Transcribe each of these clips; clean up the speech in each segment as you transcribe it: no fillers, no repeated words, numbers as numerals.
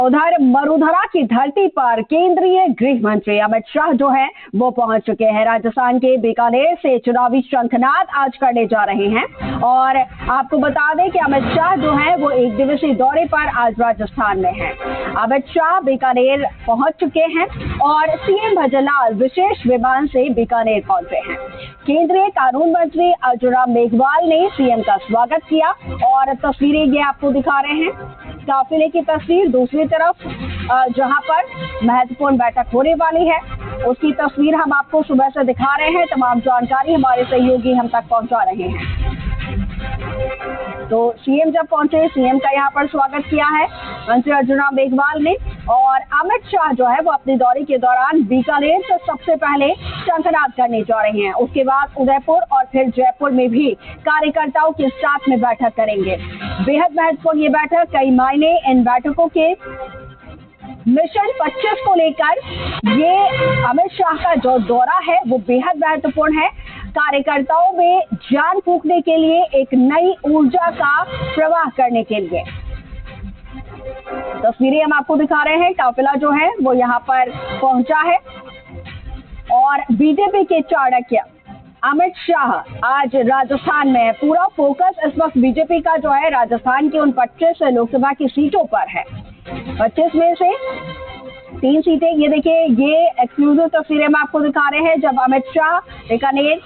उधर मरुधरा की धरती पर केंद्रीय गृह मंत्री अमित शाह जो है वो पहुंच चुके हैं। राजस्थान के बीकानेर से चुनावी शंखनाद आज करने जा रहे हैं और आपको बता दें कि अमित शाह जो है वो एक दिवसीय दौरे पर आज राजस्थान में हैं। अमित शाह बीकानेर पहुंच चुके हैं और सीएम भजनलाल विशेष विमान से बीकानेर पहुंचे हैं। केंद्रीय कानून मंत्री अर्जुन राम मेघवाल ने सीएम का स्वागत किया और तस्वीरें ये आपको दिखा रहे हैं, काफिले की तस्वीर। दूसरी तरफ जहां पर महत्वपूर्ण बैठक होने वाली है उसकी तस्वीर हम आपको सुबह से दिखा रहे हैं। तमाम जानकारी हमारे सहयोगी हम तक पहुंचा रहे हैं। तो सीएम जब पहुंचे, सीएम का यहां पर स्वागत किया है मंत्री अर्जुन राम मेघवाल ने और अमित शाह जो है वो अपने दौरे के दौरान बीकानेर से सबसे पहले शंखनाद करने जा रहे हैं। उसके बाद उदयपुर और फिर जयपुर में भी कार्यकर्ताओं के साथ में बैठक करेंगे। बेहद महत्वपूर्ण ये बैठक, कई मायने इन बैठकों के। मिशन 25 को लेकर ये अमित शाह का जो दौरा है वो बेहद महत्वपूर्ण है। कार्यकर्ताओं में जान फूंकने के लिए, एक नई ऊर्जा का प्रवाह करने के लिए। तस्वीरें हम आपको दिखा रहे हैं। काफिला जो है वो यहाँ पर पहुंचा है और बीजेपी के चाणक्य अमित शाह आज राजस्थान में है। पूरा फोकस इस वक्त बीजेपी का जो है राजस्थान की उन 25 लोकसभा की सीटों पर है। 25 में से 3 सीटें, ये देखिए, ये एक्सक्लूसिव तस्वीरें हम आपको दिखा रहे हैं जब अमित शाह बीकानेर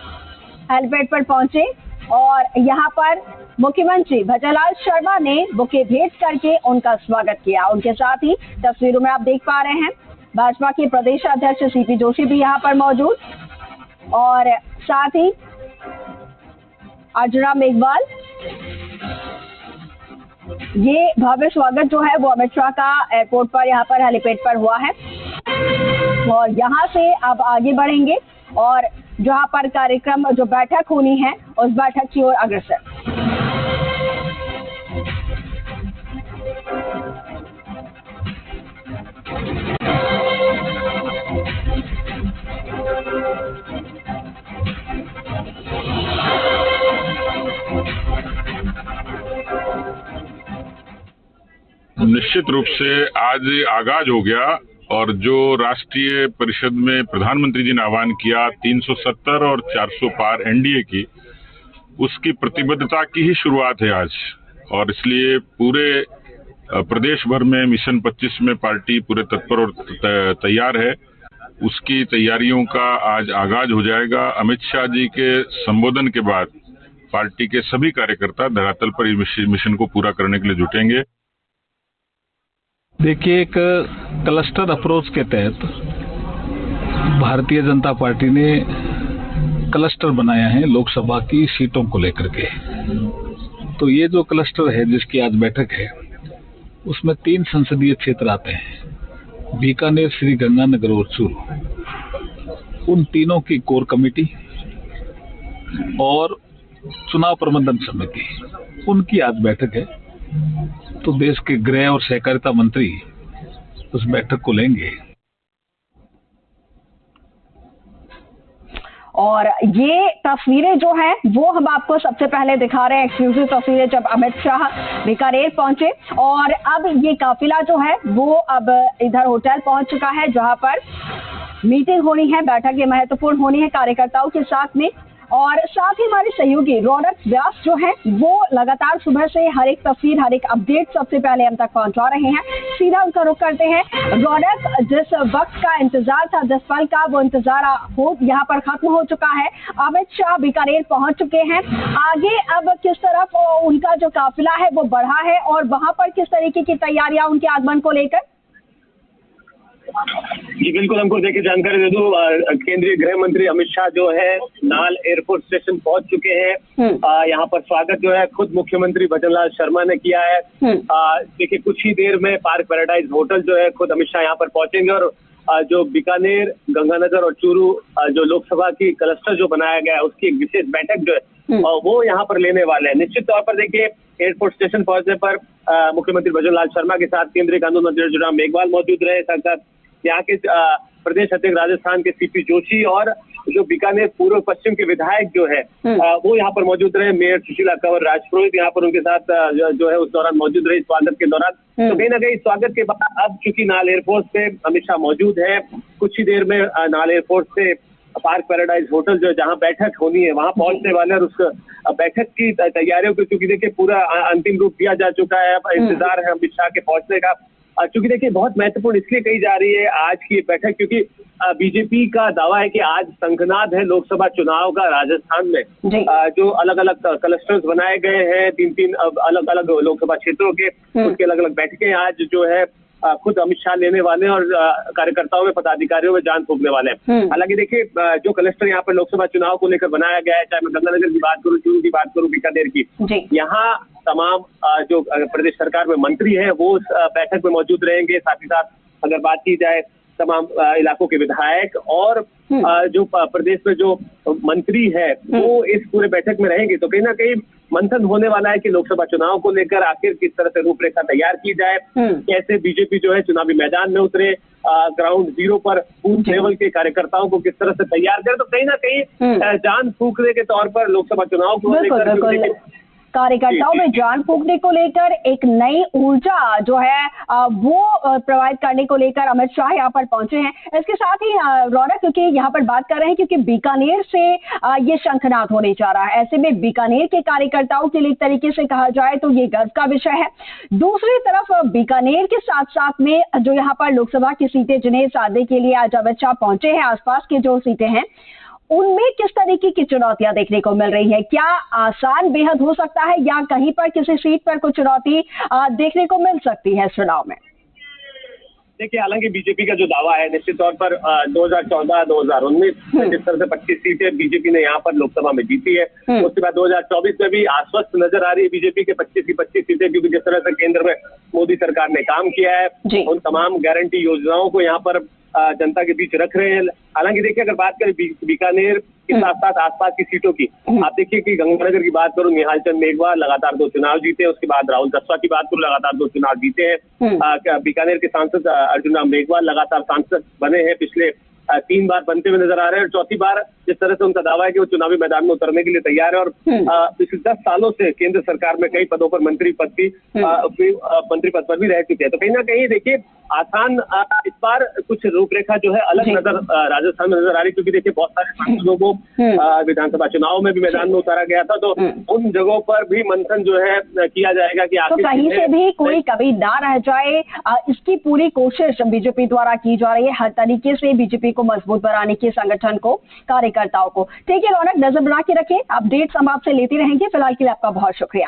हेलीपैड पर पहुंचे और यहाँ पर मुख्यमंत्री भजनलाल शर्मा ने बुके भेंट करके उनका स्वागत किया। उनके साथ ही तस्वीरों में आप देख पा रहे हैं भाजपा के प्रदेश अध्यक्ष सीपी जोशी भी यहाँ पर मौजूद और साथ ही अर्जुन राम मेघवाल। ये भव्य स्वागत जो है वो अमित शाह का एयरपोर्ट पर, यहाँ पर हेलीपैड पर हुआ है और यहाँ से अब आगे बढ़ेंगे और जहाँ पर कार्यक्रम, जो बैठक होनी है उस बैठक की ओर अग्रसर। निश्चित रूप से आज आगाज हो गया और जो राष्ट्रीय परिषद में प्रधानमंत्री जी ने आह्वान किया 370 और 400 पार एनडीए की, उसकी प्रतिबद्धता की ही शुरुआत है आज। और इसलिए पूरे प्रदेश भर में मिशन 25 में पार्टी पूरे तत्पर और तैयार है। उसकी तैयारियों का आज आगाज हो जाएगा। अमित शाह जी के संबोधन के बाद पार्टी के सभी कार्यकर्ता धरातल पर इस मिशन को पूरा करने के लिए जुटेंगे। देखिए, एक क्लस्टर अप्रोच के तहत भारतीय जनता पार्टी ने क्लस्टर बनाया है लोकसभा की सीटों को लेकर के। तो ये जो क्लस्टर है जिसकी आज बैठक है उसमें 3 संसदीय क्षेत्र आते हैं, बीकानेर, श्री गंगानगर और चूरू। उन तीनों की कोर कमेटी और चुनाव प्रबंधन समिति, उनकी आज बैठक है। तो देश के गृह और सहकारिता मंत्री उस बैठक को लेंगे और ये तस्वीरें जो है वो हम आपको सबसे पहले दिखा रहे हैं, एक्सक्लूसिव तस्वीरें जब अमित शाह बीकानेर पहुंचे और अब ये काफिला जो है वो अब इधर होटल पहुंच चुका है जहां पर मीटिंग होनी है, बैठक ये महत्वपूर्ण होनी है कार्यकर्ताओं के साथ में। और साथ ही हमारे सहयोगी रौनक व्यास जो है वो लगातार सुबह से हर एक तस्वीर, हर एक अपडेट सबसे पहले हम तक पहुंचा रहे हैं। सीधा उनका रुख करते हैं। रौनक, जिस वक्त का इंतजार था, जिस पल का वो इंतजार हो यहाँ पर खत्म हो चुका है। अमित शाह बीकानेर पहुंच चुके हैं। आगे अब किस तरफ उनका जो काफिला है वो बढ़ा है और वहां पर किस तरीके की तैयारियां उनके आगमन को लेकर? जी बिल्कुल, हमको देखिए जानकारी दे दूं, केंद्रीय गृह मंत्री अमित शाह जो है नाल एयरपोर्ट स्टेशन पहुंच चुके हैं। यहाँ पर स्वागत जो है खुद मुख्यमंत्री भजनलाल शर्मा ने किया है। देखिए, कुछ ही देर में पार्क पैराडाइज होटल जो है खुद अमित शाह यहाँ पर पहुंचेंगे और जो बीकानेर, गंगानगर और चूरू जो लोकसभा की क्लस्टर जो बनाया गया है उसकी एक विशेष बैठक जो है वो यहाँ पर लेने वाले हैं। निश्चित तौर पर देखिए, एयरपोर्ट स्टेशन पहुंचने पर मुख्यमंत्री भजनलाल शर्मा के साथ केंद्रीय कानून मंत्री अर्जुन राम मेघवाल मौजूद रहे। साथ यहाँ के प्रदेश अध्यक्ष राजस्थान के सीपी जोशी और जो बीकानेर पूर्व पश्चिम के विधायक जो है वो यहाँ पर मौजूद रहे। मेयर सुशीला कंवर राजपुरोहित यहाँ पर उनके साथ जो है उस दौरान मौजूद रही स्वागत के दौरान। तो कहीं ना कहीं स्वागत के बाद अब चूंकि नाल एयरपोर्ट पे अमित शाह मौजूद है, कुछ ही देर में नाल एयरपोर्ट से पार्क पैराडाइज होटल जो जहाँ बैठक होनी है वहां पहुंचने वाले और उस बैठक की तैयारियों को चूंकि देखिए पूरा अंतिम रूप दिया जा चुका है। अब इंतजार है अमित शाह के पहुंचने का। चूंकि देखिए बहुत महत्वपूर्ण इसलिए कही जा रही है आज की बैठक, क्योंकि बीजेपी का दावा है कि आज शंखनाद है लोकसभा चुनाव का राजस्थान में। जो अलग अलग क्लस्टर्स बनाए गए हैं, 3-3 अलग अलग लोकसभा क्षेत्रों के, उसके अलग अलग बैठकें आज जो है खुद अमित शाह लेने वाले और कार्यकर्ताओं में पदाधिकारियों में जान फूंकने वाले हैं। हालांकि देखिए जो क्लस्टर यहाँ पर लोकसभा चुनाव को लेकर बनाया गया है, चाहे मैं गंगानगर की बात करूँ, चूरू की बात करूँ, बीकानेर की, यहाँ तमाम जो प्रदेश सरकार में मंत्री हैं वो उस बैठक में मौजूद रहेंगे। साथ ही साथ अगर बात की जाए तमाम इलाकों के विधायक और जो प्रदेश में जो मंत्री है वो इस पूरे बैठक में रहेंगे। तो कहीं ना कहीं मंथन होने वाला है कि लोकसभा चुनाव को लेकर आखिर किस तरह से रूपरेखा तैयार की जाए, कैसे बीजेपी जो है चुनावी मैदान में उतरे, ग्राउंड जीरो पर बूथ लेवल के कार्यकर्ताओं को किस तरह से तैयार करे। तो कहीं ना कहीं जान फूंकने के तौर पर लोकसभा चुनाव को लेकर कार्यकर्ताओं में जान फूंकने को लेकर एक नई ऊर्जा जो है वो प्रोवाइड करने को लेकर अमित शाह यहाँ पर पहुंचे हैं। इसके साथ ही रौनक, क्योंकि यहाँ पर बात कर रहे हैं क्योंकि बीकानेर से ये शंखनाद होने जा रहा है, ऐसे में बीकानेर के कार्यकर्ताओं के लिए एक तरीके से कहा जाए तो ये गर्व का विषय है। दूसरी तरफ बीकानेर के साथ साथ में जो यहाँ पर लोकसभा की सीटें जिन्हें साधने के लिए आज अमित शाह पहुंचे हैं, आसपास की जो सीटें हैं उनमें किस तरीके की चुनौतियां देखने को मिल रही है? क्या आसान बेहद हो सकता है या कहीं पर किसी सीट पर कुछ चुनौती देखने को मिल सकती है चुनाव में? देखिए, हालांकि बीजेपी का जो दावा है निश्चित तौर पर 2014-2019 जिस तरह से 25 सीटें बीजेपी ने यहाँ पर लोकसभा में जीती है, उसके बाद 2024 में भी आश्वस्त नजर आ रही है बीजेपी के 25 की 25 सीटें, क्योंकि जिस तरह से केंद्र में मोदी सरकार ने काम किया है उन तमाम गारंटी योजनाओं को यहाँ पर जनता के बीच रख रहे हैं। हालांकि देखिए अगर बात करें बीकानेर के साथ साथ आसपास की सीटों की, आप देखिए कि गंगानगर की बात करूं, निहाल चंद मेघवाल लगातार 2 चुनाव जीते हैं। उसके बाद राहुल जसपा की बात करूं, लगातार 2 चुनाव जीते हैं। बीकानेर के सांसद अर्जुन राम मेघवाल लगातार सांसद बने हैं, पिछले 3 बार बनते हुए नजर आ रहे हैं और चौथी बार जिस तरह से उनका दावा है कि वो चुनावी मैदान में उतरने के लिए तैयार है। और पिछले 10 सालों से केंद्र सरकार में कई पदों पर मंत्री पद पर भी रह चुके हैं। तो कहीं ना कहीं देखिए आसान इस बार कुछ रूपरेखा जो है अलग नजर राजस्थान में नजर आ रही, क्योंकि देखिए बहुत सारे सांसदों को विधानसभा चुनाव में भी मैदान में उतारा गया था। तो उन जगहों पर भी मंथन जो है किया जाएगा कि तो कहीं से भी कोई कभी ना रह जाए, इसकी पूरी कोशिश बीजेपी द्वारा की जा रही है, हर तरीके से बीजेपी को मजबूत बनाने की, संगठन को, कार्यकर्ताओं को। ठीक है रौनक, नजर बना के रखें, अपडेट्स हम आपसे लेते रहेंगे। फिलहाल के लिए आपका बहुत शुक्रिया।